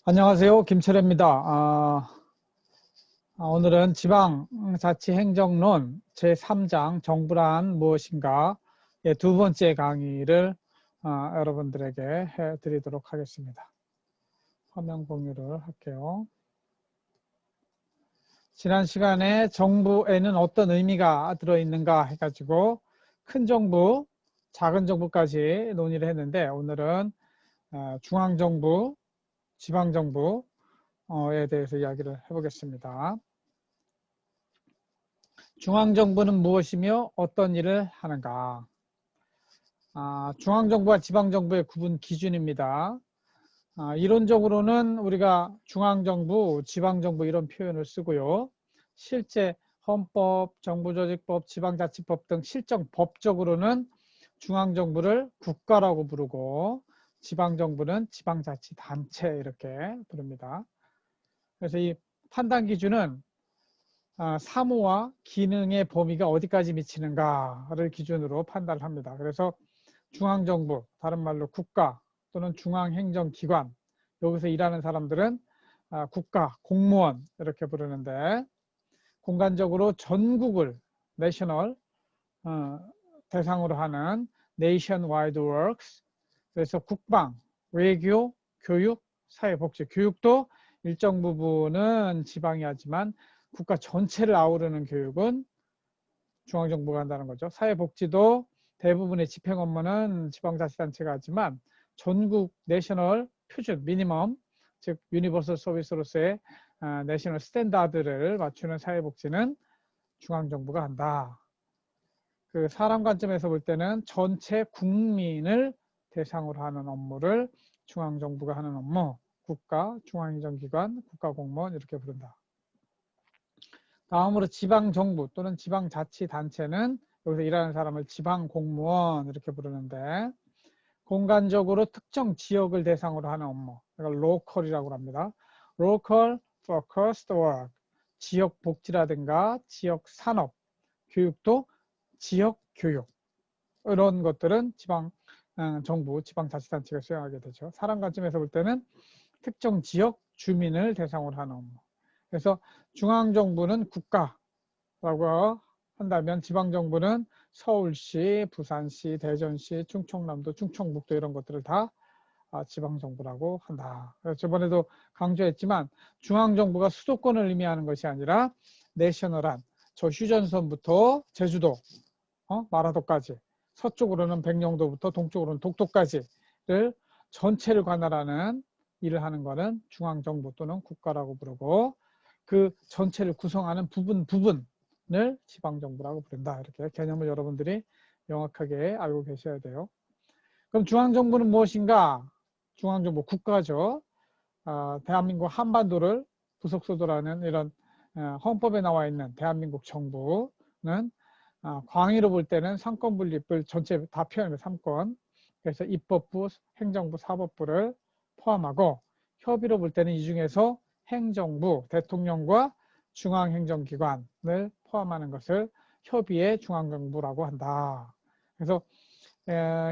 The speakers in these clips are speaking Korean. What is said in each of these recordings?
안녕하세요. 김철입니다. 오늘은 지방자치행정론 제3장 정부란 무엇인가의 두 번째 강의를 여러분들에게 해드리도록 하겠습니다. 화면 공유를 할게요. 지난 시간에 정부에는 어떤 의미가 들어있는가 해가지고 큰 정부, 작은 정부까지 논의를 했는데 오늘은 중앙정부, 지방정부에 대해서 이야기를 해보겠습니다. 중앙정부는 무엇이며 어떤 일을 하는가? 중앙정부와 지방정부의 구분 기준입니다. 이론적으로는 우리가 중앙정부, 지방정부 이런 표현을 쓰고요. 실제 헌법, 정부조직법, 지방자치법 등 실정 법적으로는 중앙정부를 국가라고 부르고 지방정부는 지방자치단체 이렇게 부릅니다. 그래서 이 판단 기준은 사무와 기능의 범위가 어디까지 미치는가를 기준으로 판단을 합니다. 그래서 중앙정부, 다른 말로 국가 또는 중앙행정기관, 여기서 일하는 사람들은 국가, 공무원 이렇게 부르는데 공간적으로 전국을 내셔널 대상으로 하는 네이션와이드 워크스, 그래서 국방, 외교, 교육, 사회복지, 교육도 일정 부분은 지방이 하지만 국가 전체를 아우르는 교육은 중앙정부가 한다는 거죠. 사회복지도 대부분의 집행 업무는 지방자치단체가 하지만 전국 내셔널 표준, 미니멈, 즉 유니버설 서비스로서의 내셔널 스탠다드를 맞추는 사회복지는 중앙정부가 한다. 그 사람 관점에서 볼 때는 전체 국민을 대상으로 하는 업무를 중앙정부가 하는 업무, 국가, 중앙행정기관, 국가공무원 이렇게 부른다. 다음으로 지방정부 또는 지방자치단체는 여기서 일하는 사람을 지방공무원 이렇게 부르는데 공간적으로 특정 지역을 대상으로 하는 업무, 이걸 로컬이라고 합니다. Local Focused Work, 지역 복지라든가 지역 산업, 교육도 지역 교육 이런 것들은 지방정부, 지방자치단체가 수행하게 되죠. 사람 관점에서 볼 때는 특정 지역 주민을 대상으로 하는 업무. 그래서 중앙정부는 국가라고 한다면 지방정부는 서울시, 부산시, 대전시, 충청남도, 충청북도 이런 것들을 다 지방정부라고 한다. 저번에도 강조했지만 중앙정부가 수도권을 의미하는 것이 아니라 내셔널한 저 휴전선부터 제주도, 마라도까지, 서쪽으로는 백령도부터 동쪽으로는 독도까지를 전체를 관할하는 일을 하는 것은 중앙정부 또는 국가라고 부르고 그 전체를 구성하는 부분을 지방정부라고 부른다. 이렇게 개념을 여러분들이 명확하게 알고 계셔야 돼요. 그럼 중앙정부는 무엇인가? 중앙정부 국가죠. 대한민국 한반도를 부속소도로 하는 이런 헌법에 나와 있는 대한민국 정부는 광의로 볼 때는 삼권분립을 전체 다 표현해요. 3권. 그래서 입법부, 행정부, 사법부를 포함하고 협의로 볼 때는 이 중에서 행정부, 대통령과 중앙행정기관을 포함하는 것을 협의의 중앙정부라고 한다. 그래서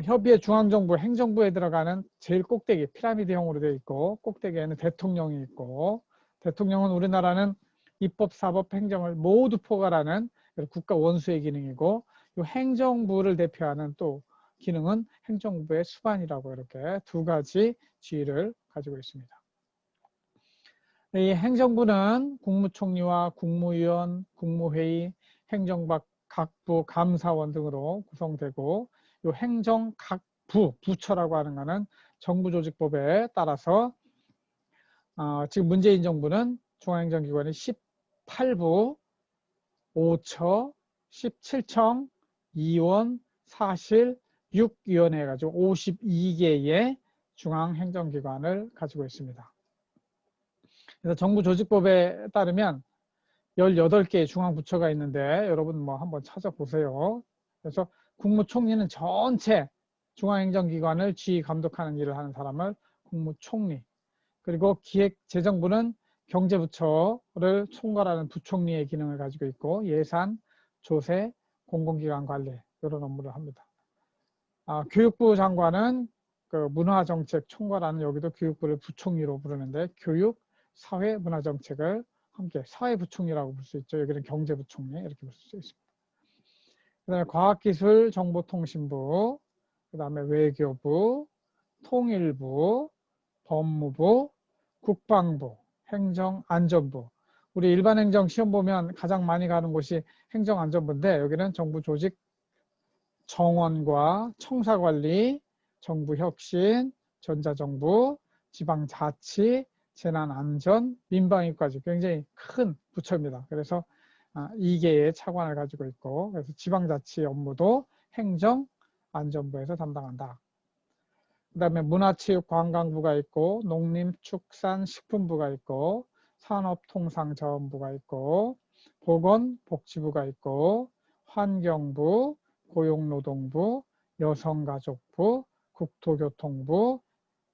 협의의 중앙정부, 행정부에 들어가는 제일 꼭대기, 피라미드형으로 되어 있고 꼭대기에는 대통령이 있고 대통령은 우리나라는 입법, 사법, 행정을 모두 포괄하는 국가 원수의 기능이고 이 행정부를 대표하는 또 기능은 행정부의 수반이라고 이렇게 두 가지 지위를 가지고 있습니다. 이 행정부는 국무총리와 국무위원, 국무회의, 행정각 각부, 감사원 등으로 구성되고 이 행정 각 부처라고 하는 것은 정부조직법에 따라서 지금 문재인 정부는 중앙행정기관이 18부, 5처, 17청, 2원, 사실, 6위원회 해가지고 52개의 중앙행정기관을 가지고 있습니다. 그래서 정부조직법에 따르면 18개의 중앙부처가 있는데 여러분 뭐 한번 찾아보세요. 그래서 국무총리는 전체 중앙행정기관을 지휘 감독하는 일을 하는 사람을 국무총리, 그리고 기획재정부는 경제부처를 총괄하는 부총리의 기능을 가지고 있고 예산, 조세, 공공기관 관리 이런 업무를 합니다. 교육부 장관은 그 문화정책 총괄하는 여기도 교육부를 부총리로 부르는데 교육, 사회, 문화정책을 함께 사회부총리라고 볼 수 있죠. 여기는 경제부총리 이렇게 볼 수 있습니다. 그다음에 과학기술 정보통신부, 그다음에 외교부, 통일부, 법무부, 국방부, 행정안전부. 우리 일반 행정 시험 보면 가장 많이 가는 곳이 행정안전부인데 여기는 정부조직 정원과 청사관리, 정부혁신, 전자정부, 지방자치, 재난안전, 민방위까지 굉장히 큰 부처입니다. 그래서 2개의 차관을 가지고 있고 그래서 지방자치 업무도 행정안전부에서 담당한다. 그 다음에 문화체육관광부가 있고 농림축산식품부가 있고 산업통상자원부가 있고 보건복지부가 있고 환경부, 고용노동부, 여성가족부, 국토교통부,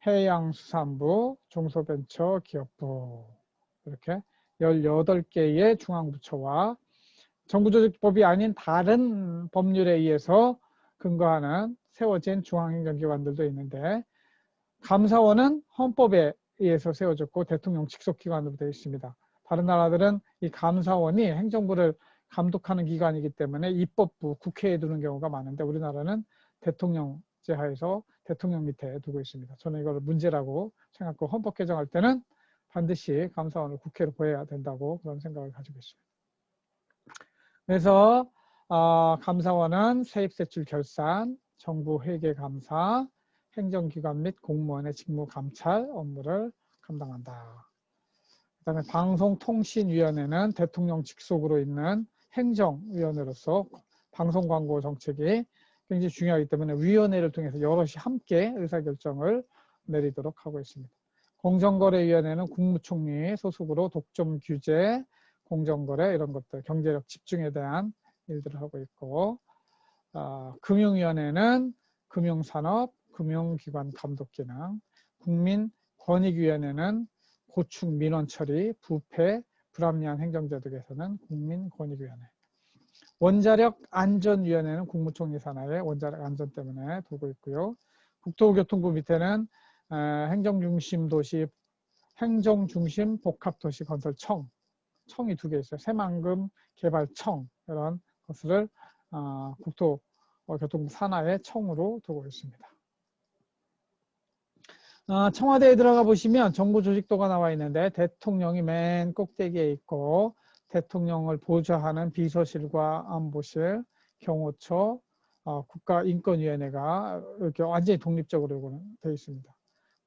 해양수산부, 중소벤처기업부 이렇게 18개의 중앙부처와 정부조직법이 아닌 다른 법률에 의해서 근거하는 세워진 중앙행정기관들도 있는데 감사원은 헌법에 의해서 세워졌고 대통령 직속기관으로 되어 있습니다. 다른 나라들은 이 감사원이 행정부를 감독하는 기관이기 때문에 입법부, 국회에 두는 경우가 많은데 우리나라는 대통령제 하에서 대통령 밑에 두고 있습니다. 저는 이걸 문제라고 생각하고 헌법 개정할 때는 반드시 감사원을 국회로 보여야 된다고 그런 생각을 가지고 있습니다. 그래서 감사원은 세입세출 결산, 정부 회계 감사, 행정기관 및 공무원의 직무 감찰 업무를 감당한다. 그다음에 방송통신위원회는 대통령 직속으로 있는 행정위원회로서 방송광고 정책이 굉장히 중요하기 때문에 위원회를 통해서 여럿이 함께 의사결정을 내리도록 하고 있습니다. 공정거래위원회는 국무총리 소속으로 독점 규제, 공정거래 이런 것들, 경제력 집중에 대한 일들을 하고 있고 금융위원회는 금융산업, 금융기관 감독기능, 국민권익위원회는 고충 민원처리, 부패, 불합리한 행정제도 개선은 국민권익위원회. 원자력안전위원회는 국무총리 산하에 원자력 안전 때문에 두고 있고요. 국토교통부 밑에는 행정중심 도시, 행정중심 복합도시 건설청, 청이 2개 있어요. 새만금 개발청 이런 것을 국토교통부 산하의 청으로 두고 있습니다. 청와대에 들어가 보시면 정부 조직도가 나와 있는데 대통령이 맨 꼭대기에 있고 대통령을 보좌하는 비서실과 안보실, 경호처, 국가인권위원회가 이렇게 완전히 독립적으로 되어 있습니다.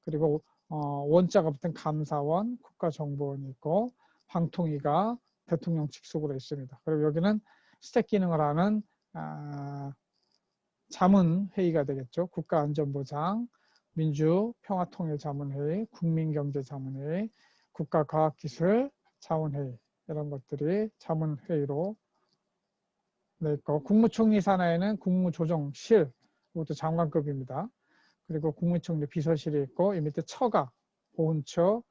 그리고 원자가 붙은 감사원, 국가정보원이 있고 방통위가 대통령 직속으로 있습니다. 그리고 여기는 스택 기능을 하는 자문회의가 되겠죠. 국가안전보장, 민주평화통일자문회의, 국민경제자문회의, 국가과학기술자문회의 이런 것들이 자문회의로 돼 있고 국무총리 산하에는 국무조정실, 이것도 장관급입니다. 그리고 국무총리 비서실이 있고 이 밑에 처가, 보훈처,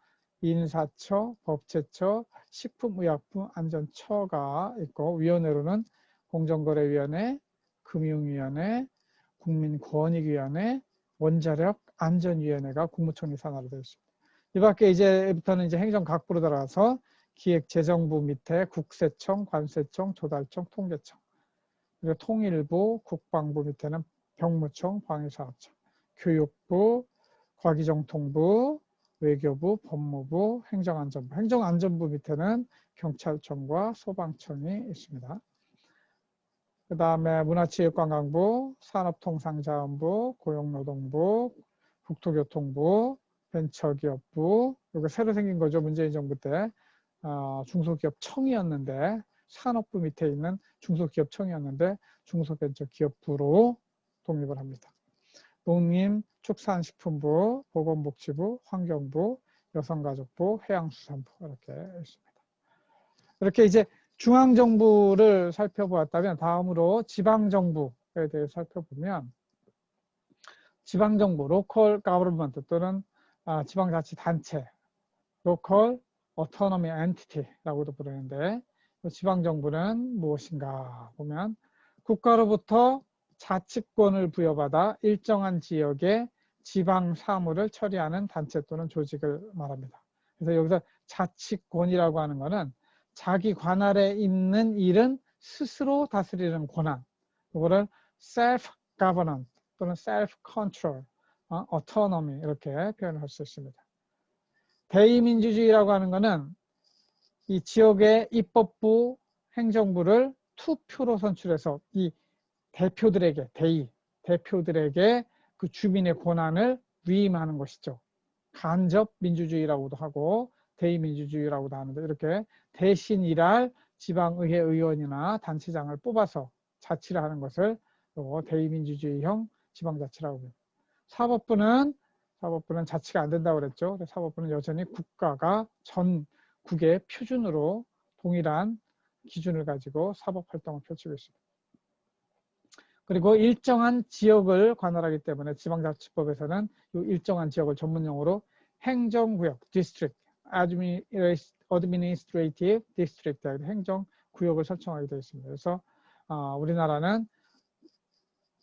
인사처, 법제처, 식품의약품 안전처가 있고 위원회로는 공정거래위원회, 금융위원회, 국민권익위원회, 원자력안전위원회가 국무총리 산하로 되어 있습니다. 이 밖에 이제부터는 행정각부로 들어가서 기획재정부 밑에 국세청, 관세청, 조달청, 통계청, 그리고 통일부, 국방부 밑에는 병무청, 방위사업청, 교육부, 과기정통부, 외교부, 법무부, 행정안전부. 행정안전부 밑에는 경찰청과 소방청이 있습니다. 그 다음에 문화체육관광부, 산업통상자원부, 고용노동부, 국토교통부, 벤처기업부, 이거 새로 생긴 거죠. 문재인 정부 때 중소기업청이었는데 산업부 밑에 있는 중소기업청이었는데 중소벤처기업부로 독립을 합니다. 농림축산식품부, 보건복지부, 환경부, 여성가족부, 해양수산부 이렇게 있습니다. 이렇게 이제 중앙정부를 살펴보았다면 다음으로 지방정부에 대해 살펴보면 지방정부, 로컬 가버먼트 또는 지방자치단체, 로컬 어토노미 엔티티라고도 부르는데 지방정부는 무엇인가 보면 국가로부터 자치권을 부여받아 일정한 지역에 지방 사무를 처리하는 단체 또는 조직을 말합니다. 그래서 여기서 자치권이라고 하는 것은 자기 관할에 있는 일은 스스로 다스리는 권한, 이거를 self-governance 또는 self-control, autonomy 이렇게 표현할 수 있습니다. 대의민주주의라고 하는 것은 이 지역의 입법부, 행정부를 투표로 선출해서 이 대표들에게, 대표들에게 그 주민의 권한을 위임하는 것이죠. 간접 민주주의라고도 하고 대의민주주의라고도 하는데, 이렇게 대신 일할 지방의회 의원이나 단체장을 뽑아서 자치를 하는 것을 대의민주주의형 지방자치라고 합니다. 사법부는 자치가 안 된다고 그랬죠. 사법부는 여전히 국가가 전국의 표준으로 동일한 기준을 가지고 사법활동을 펼치고 있습니다. 그리고 일정한 지역을 관할하기 때문에 지방자치법에서는 이 일정한 지역을 전문용어로 행정구역, district, administrative district, 행정구역을 설정하게 되어 있습니다. 그래서 우리나라는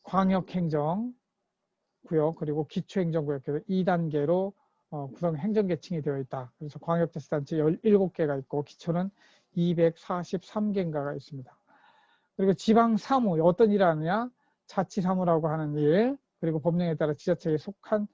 광역행정구역 그리고 기초행정구역 2단계로 구성 행정계층이 되어 있다. 그래서 광역자치단체 17개가 있고 기초는 243개인가가 있습니다. 그리고 지방사무, 어떤 일을 하느냐? 자치사무라고 하는 일, 그리고 법령에 따라 지자체에 속한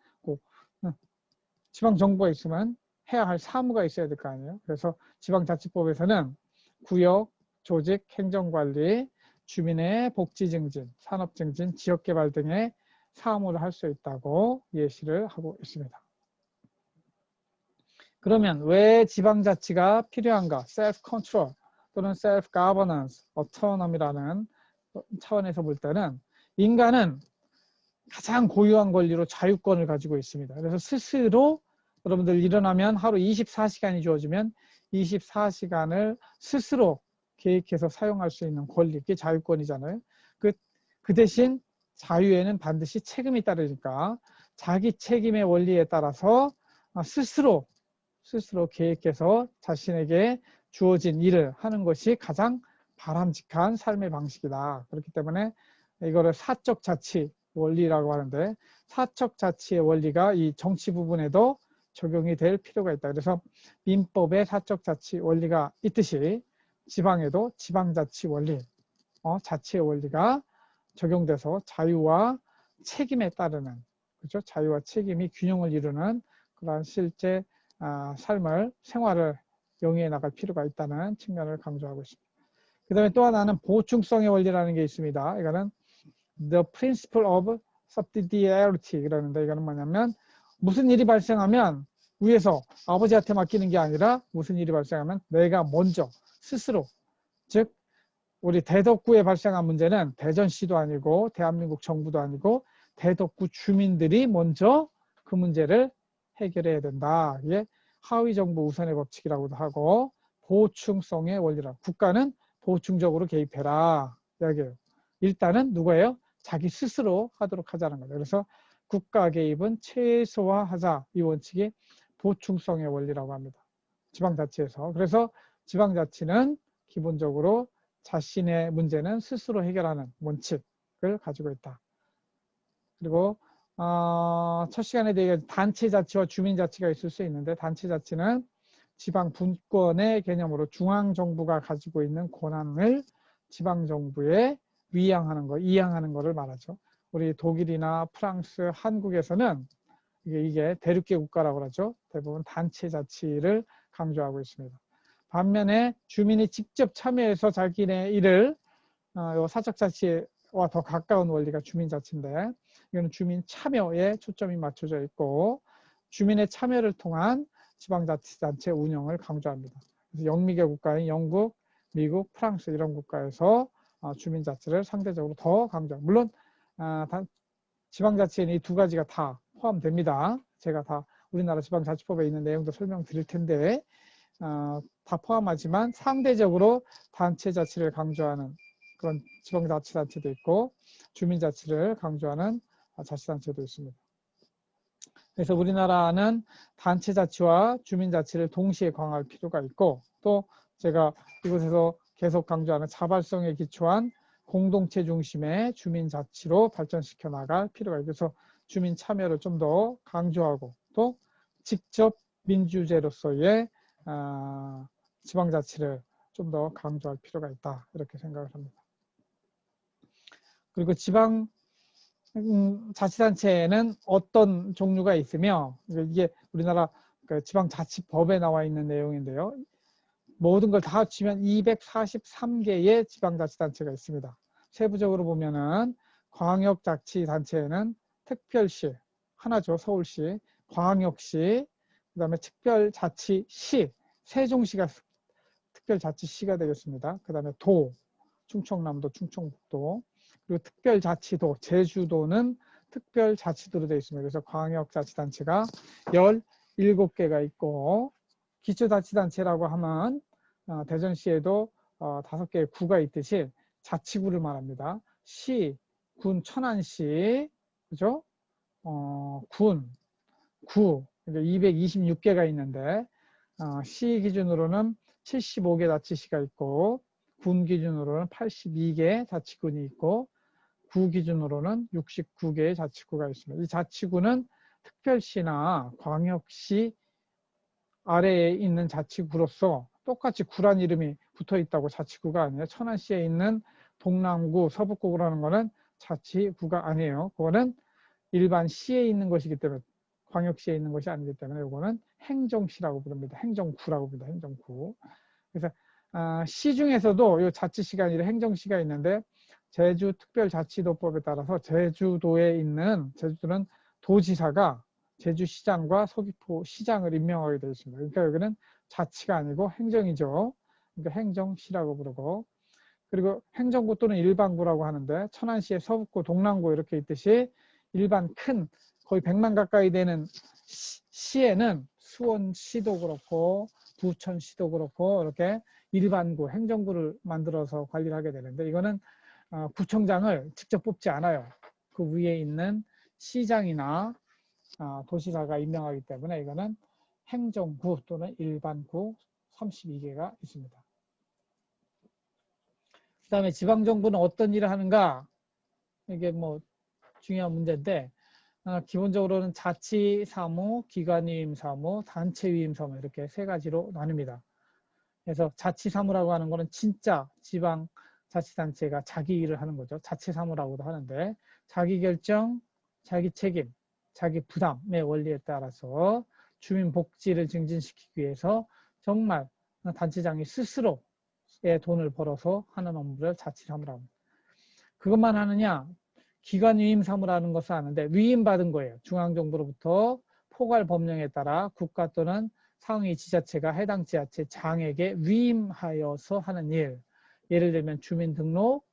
지방정부가 있으면 해야 할 사무가 있어야 될 거 아니에요. 그래서 지방자치법에서는 구역, 조직, 행정관리, 주민의 복지증진, 산업증진, 지역개발 등의 사무를 할 수 있다고 예시를 하고 있습니다. 그러면 왜 지방자치가 필요한가? self-control 또는 self-governance, autonomy라는 차원에서 볼 때는 인간은 가장 고유한 권리로 자유권을 가지고 있습니다. 그래서 스스로 여러분들 일어나면 하루 24시간이 주어지면 24시간을 스스로 계획해서 사용할 수 있는 권리, 그게 자유권이잖아요. 그 대신 자유에는 반드시 책임이 따르니까 자기 책임의 원리에 따라서 스스로 계획해서 자신에게 주어진 일을 하는 것이 가장 바람직한 삶의 방식이다. 그렇기 때문에 이거를 사적 자치 원리라고 하는데, 사적 자치의 원리가 이 정치 부분에도 적용이 될 필요가 있다. 그래서 민법에 사적 자치 원리가 있듯이 지방에도 지방자치 원리, 자치의 원리가 적용돼서 자유와 책임에 따르는, 그렇죠? 자유와 책임이 균형을 이루는 그런 실제 생활을 영위해 나갈 필요가 있다는 측면을 강조하고 있습니다. 그 다음에 또 하나는 보충성의 원리라는 게 있습니다. 이거는 The Principle of Subsidiarity 그러는데, 이거는 뭐냐면 무슨 일이 발생하면 위에서 아버지한테 맡기는 게 아니라 무슨 일이 발생하면 내가 먼저 스스로, 즉 우리 대덕구에 발생한 문제는 대전시도 아니고 대한민국 정부도 아니고 대덕구 주민들이 먼저 그 문제를 해결해야 된다. 이게 하위정부 우선의 법칙이라고도 하고 보충성의 원리라. 국가는 보충적으로 개입해라 이야기예요. 일단은 누구예요? 자기 스스로 하도록 하자는 거죠. 그래서 국가 개입은 최소화하자, 이 원칙이 보충성의 원리라고 합니다. 지방자치에서. 그래서 지방자치는 기본적으로 자신의 문제는 스스로 해결하는 원칙을 가지고 있다. 그리고 첫 시간에 대해 단체자치와 주민자치가 있을 수 있는데, 단체자치는 지방 분권의 개념으로 중앙정부가 가지고 있는 권한을 지방정부에 이양하는 것을 말하죠. 우리 독일이나 프랑스, 한국에서는 이게 대륙계 국가라고 그러죠. 대부분 단체자치를 강조하고 있습니다. 반면에 주민이 직접 참여해서 자기네 일을 사적자치와 더 가까운 원리가 주민자치인데, 이거는 주민 참여에 초점이 맞춰져 있고 주민의 참여를 통한 지방자치단체 운영을 강조합니다. 그래서 영미계 국가인 영국, 미국, 프랑스 이런 국가에서 주민자치를 상대적으로 더 강조합니다. 물론 지방자치에는 이 두 가지가 다 포함됩니다. 제가 다 우리나라 지방자치법에 있는 내용도 설명드릴 텐데 다 포함하지만 상대적으로 단체자치를 강조하는 그런 지방자치단체도 있고 주민자치를 강조하는 자치단체도 있습니다. 그래서 우리나라는 단체자치와 주민자치를 동시에 강화할 필요가 있고, 또 제가 이곳에서 계속 강조하는 자발성에 기초한 공동체 중심의 주민자치로 발전시켜 나갈 필요가 있어서 주민 참여를 좀 더 강조하고 또 직접 민주제로서의 지방자치를 좀 더 강조할 필요가 있다. 이렇게 생각을 합니다. 그리고 지방 자치단체에는 어떤 종류가 있으며 이게 우리나라 그 지방자치법에 나와 있는 내용인데요. 모든 걸 다 합치면 243개의 지방자치단체가 있습니다. 세부적으로 보면은 광역자치단체에는 특별시, 하나죠. 서울시, 광역시, 그 다음에 특별자치시, 세종시가 특별자치시가 되겠습니다. 그 다음에 도, 충청남도, 충청북도, 그리고 특별자치도, 제주도는 특별자치도로 되어 있습니다. 그래서 광역자치단체가 17개가 있고, 기초자치단체라고 하면 대전시에도 5개의 구가 있듯이 자치구를 말합니다. 시, 군, 천안시, 그죠? 군, 구, 226개가 있는데 시 기준으로는 75개 자치시가 있고 군 기준으로는 82개 자치군이 있고 구 기준으로는 69개의 자치구가 있습니다. 이 자치구는 특별시나 광역시 아래에 있는 자치구로서 똑같이 구란 이름이 붙어 있다고 자치구가 아니에요. 천안시에 있는 동남구, 서북구라는 거는 자치구가 아니에요. 그거는 일반 시에 있는 것이기 때문에 광역시에 있는 것이 아니기 때문에 이거는 행정시라고 부릅니다. 행정구라고 부릅니다. 행정구. 그래서 시 중에서도 이 자치시가 아니라 행정시가 있는데 제주특별자치도법에 따라서 제주도는 도지사가 제주시장과 서귀포시장을 임명하게 되어 있습니다. 그러니까 여기는 자치가 아니고 행정이죠. 그러니까 행정시라고 부르고 그리고 행정구 또는 일반구라고 하는데 천안시의 서북구, 동남구 이렇게 있듯이 일반 큰 거의 100만 가까이 되는 시에는 수원시도 그렇고 부천시도 그렇고 이렇게 일반구, 행정구를 만들어서 관리를 하게 되는데 이거는 구청장을 직접 뽑지 않아요. 그 위에 있는 시장이나 도시사가 임명하기 때문에 이거는 행정구 또는 일반구 32개가 있습니다. 그 다음에 지방정부는 어떤 일을 하는가? 이게 뭐 중요한 문제인데 기본적으로는 자치사무, 기관위임사무, 단체위임사무 이렇게 세 가지로 나뉩니다. 그래서 자치사무라고 하는 거는 진짜 지방자치단체가 자기 일을 하는 거죠. 자치사무라고도 하는데 자기 결정, 자기 책임, 자기 부담의 원리에 따라서 주민 복지를 증진시키기 위해서 정말 단체장이 스스로의 돈을 벌어서 하는 업무를 자치사무라고 합니다. 그것만 하느냐? 기관 위임 사무라는 것을 아는데 위임받은 거예요. 중앙정부로부터 포괄 법령에 따라 국가 또는 상위 지자체가 해당 지자체장에게 위임하여서 하는 일. 예를 들면 주민등록,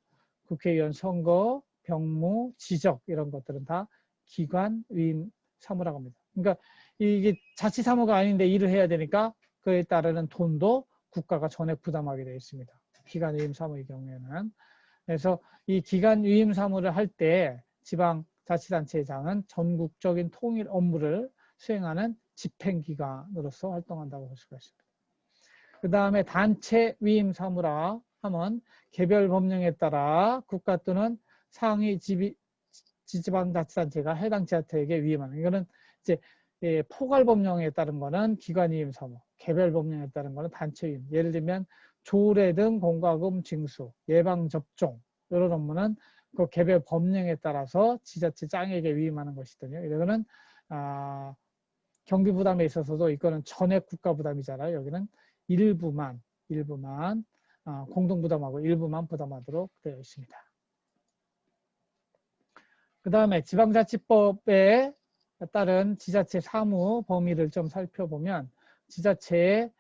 국회의원 선거, 병무, 지적 이런 것들은 다 기관 위임 사무라고 합니다. 그러니까 이게 자치사무가 아닌데 일을 해야 되니까 그에 따르는 돈도 국가가 전액 부담하게 되어 있습니다. 기관 위임 사무의 경우에는. 그래서 이 기관 위임 사무를 할 때 지방자치단체장은 전국적인 통일 업무를 수행하는 집행기관으로서 활동한다고 볼 수가 있습니다. 그 다음에 단체 위임 사무라 하면 개별 법령에 따라 국가 또는 상위 지방자치단체가 해당 지자체에게 위임하는 이거는 이제 포괄 법령에 따른 거는 기관 위임 사무, 개별 법령에 따른 거는 단체 위임. 예를 들면 조례 등 공과금 징수, 예방접종 이런 업무는 그 개별 법령에 따라서 지자체장에게 위임하는 것이거든요. 이거는 경비 부담에 있어서도 이거는 전액 국가 부담이잖아요. 여기는 일부만 공동 부담하고 일부만 부담하도록 되어 있습니다. 그 다음에 지방자치법에 따른 지자체 사무 범위를 좀 살펴보면 지자체의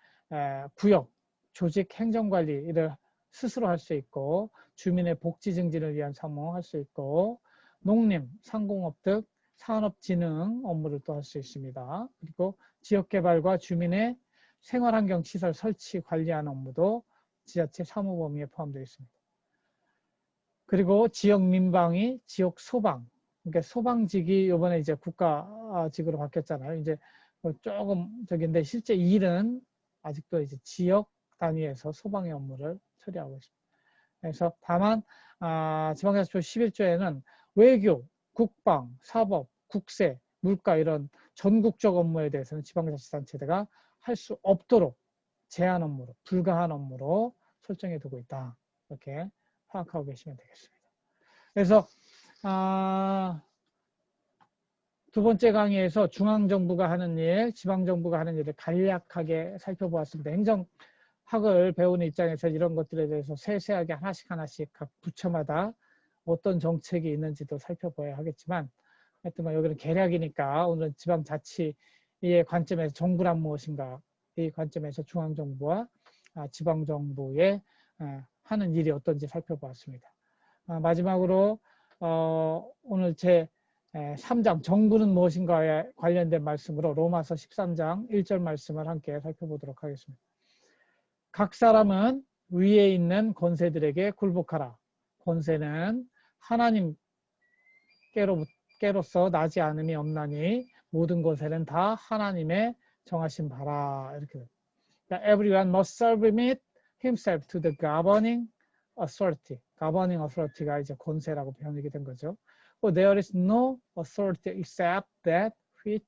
구역, 조직, 행정관리를 스스로 할 수 있고 주민의 복지 증진을 위한 사무할 수 있고 농림, 상공업 등 산업진흥 업무를 또 할 수 있습니다. 그리고 지역개발과 주민의 생활환경시설 설치 관리하는 업무도 지자체 사무 범위에 포함되어 있습니다. 그리고 지역 민방위, 지역 소방, 그러니까 소방직이 이번에 이제 국가직으로 바뀌었잖아요. 이제 조금 저기인데 실제 일은 아직도 이제 지역 단위에서 소방의 업무를 처리하고 있습니다. 그래서 다만 지방자치법 11조에는 외교, 국방, 사법, 국세, 물가 이런 전국적 업무에 대해서는 지방자치단체가 할 수 없도록 제한 업무로, 불가한 업무로 설정해 두고 있다. 이렇게 파악하고 계시면 되겠습니다. 그래서 두 번째 강의에서 중앙정부가 하는 일, 지방정부가 하는 일을 간략하게 살펴보았습니다. 행정학을 배우는 입장에서 이런 것들에 대해서 세세하게 하나씩 각 부처마다 어떤 정책이 있는지도 살펴봐야 하겠지만 하여튼 여기는 계략이니까 오늘은 지방자치의 관점에서 정부란 무엇인가 이 관점에서 중앙정부와 지방정부의 하는 일이 어떤지 살펴보았습니다. 마지막으로 오늘 제 3장 정부는 무엇인가에 관련된 말씀으로 로마서 13장 1절 말씀을 함께 살펴보도록 하겠습니다. 각 사람은 위에 있는 권세들에게 굴복하라. 권세는 하나님께로서 나지 않음이 없나니 모든 권세는 다 하나님의 정하신 바라. 이렇게 Everyone must submit himself to the governing authority. governing authority가 이제 권세라고 표현이 된 거죠. For there is no authority except that which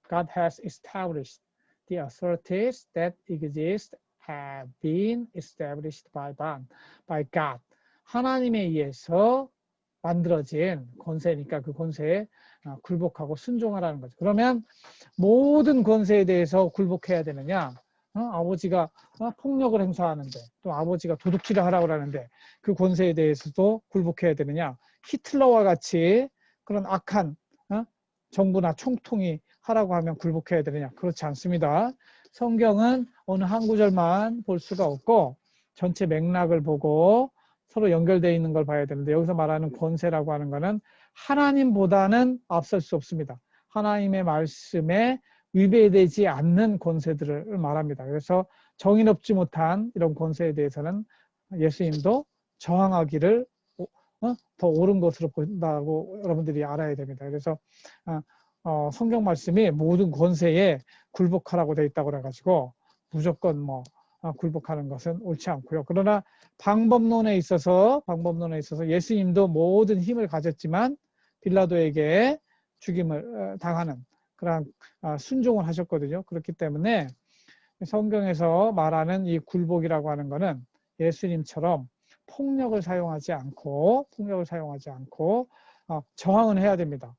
God has established. The authorities that exist have been established by God. 하나님에 의해서 만들어진 권세니까 그 권세에 굴복하고 순종하라는 거죠. 그러면 모든 권세에 대해서 굴복해야 되느냐? 아버지가 폭력을 행사하는데 또 아버지가 도둑질을 하라고 하는데 그 권세에 대해서도 굴복해야 되느냐? 히틀러와 같이 그런 악한 정부나 총통이 하라고 하면 굴복해야 되느냐? 그렇지 않습니다. 성경은 어느 한 구절만 볼 수가 없고 전체 맥락을 보고 서로 연결되어 있는 걸 봐야 되는데 여기서 말하는 권세라고 하는 것은 하나님보다는 앞설 수 없습니다. 하나님의 말씀에 위배되지 않는 권세들을 말합니다. 그래서 정의롭지 못한 이런 권세에 대해서는 예수님도 저항하기를 더 옳은 것으로 본다고 여러분들이 알아야 됩니다. 그래서 성경 말씀이 모든 권세에 굴복하라고 되어 있다고 해가지고 무조건 굴복하는 것은 옳지 않고요. 그러나 방법론에 있어서 예수님도 모든 힘을 가졌지만 빌라도에게 죽임을 당하는 그런 순종을 하셨거든요. 그렇기 때문에 성경에서 말하는 이 굴복이라고 하는 것은 예수님처럼 폭력을 사용하지 않고 저항은 해야 됩니다.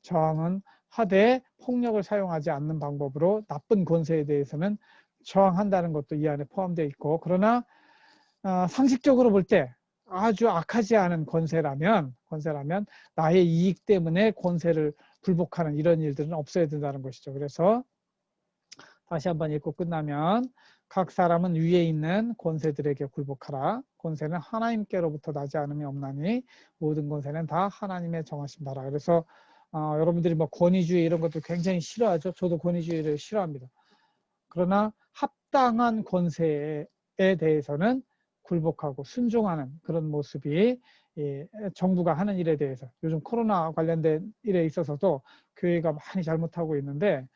저항은 하되 폭력을 사용하지 않는 방법으로 나쁜 권세에 대해서는 저항한다는 것도 이 안에 포함되어 있고 그러나 상식적으로 볼 때 아주 악하지 않은 권세라면 나의 이익 때문에 권세를 굴복하는 이런 일들은 없어야 된다는 것이죠. 그래서 다시 한번 읽고 끝나면 각 사람은 위에 있는 권세들에게 굴복하라. 권세는 하나님께로부터 나지 않음이 없나니 모든 권세는 다 하나님의 정하신 바라. 그래서 여러분들이 권위주의 이런 것도 굉장히 싫어하죠. 저도 권위주의를 싫어합니다. 그러나 합당한 권세에 대해서는 굴복하고 순종하는 그런 모습이 정부가 하는 일에 대해서 요즘 코로나 관련된 일에 있어서도 교회가 많이 잘못하고 있는데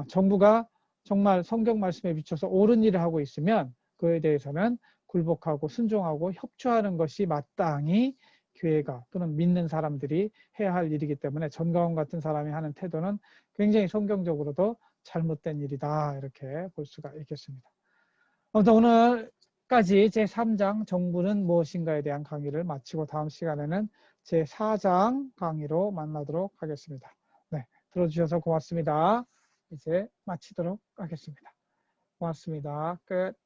정부가 정말 성경 말씀에 비춰서 옳은 일을 하고 있으면 그에 대해서는 굴복하고 순종하고 협조하는 것이 마땅히 교회가 또는 믿는 사람들이 해야 할 일이기 때문에 전가원 같은 사람이 하는 태도는 굉장히 성경적으로도 잘못된 일이다 이렇게 볼 수가 있겠습니다. 아무튼 오늘까지 제3장 정부는 무엇인가에 대한 강의를 마치고 다음 시간에는 제4장 강의로 만나도록 하겠습니다. 네, 들어주셔서 고맙습니다. 이제 마치도록 하겠습니다. 고맙습니다. 끝.